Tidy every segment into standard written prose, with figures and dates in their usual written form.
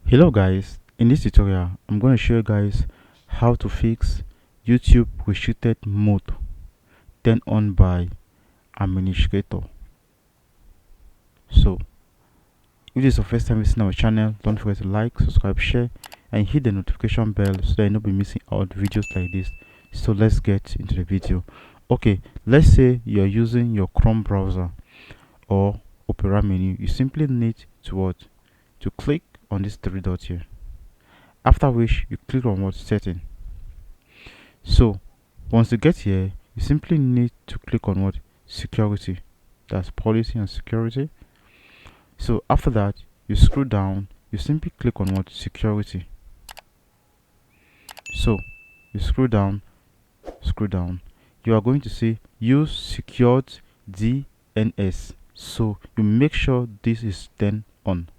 Hello guys, in this tutorial I'm going to show you guys how to fix YouTube restricted mode turned on by administrator. So if this is your first time visiting our channel, don't forget to like, subscribe, share and hit the notification bell so that you'll not be missing out videos like this. So let's get into the video. Okay, let's say you're using your Chrome browser or Opera menu. You simply need to click on this three dots here, after which you click on setting. So once you get here, you simply need to click on security, that's policy and security. So after that, you scroll down, you simply click on security. So you scroll down, you are going to see use secured DNS. So you make sure this is turned on.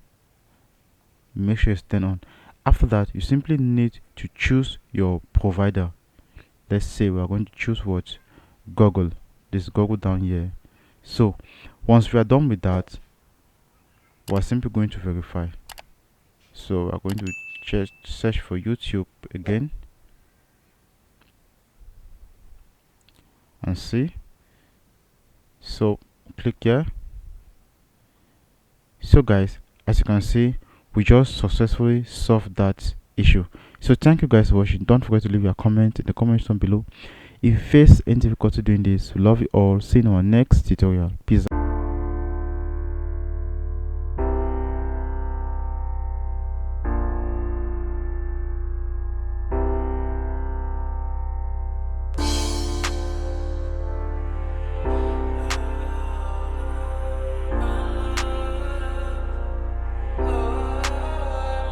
After that, you simply need to choose your provider. Let's say we are going to choose Google. This Google down here. So once we are done with that, we're simply going to verify. So we're going to search for YouTube again and see. So click here. So guys, as you can see, we just successfully solved that issue. So thank you guys for watching. Don't forget to leave your comment in the comment section below. If you face any difficulty doing this, we love you all. See you in our next tutorial. Peace out.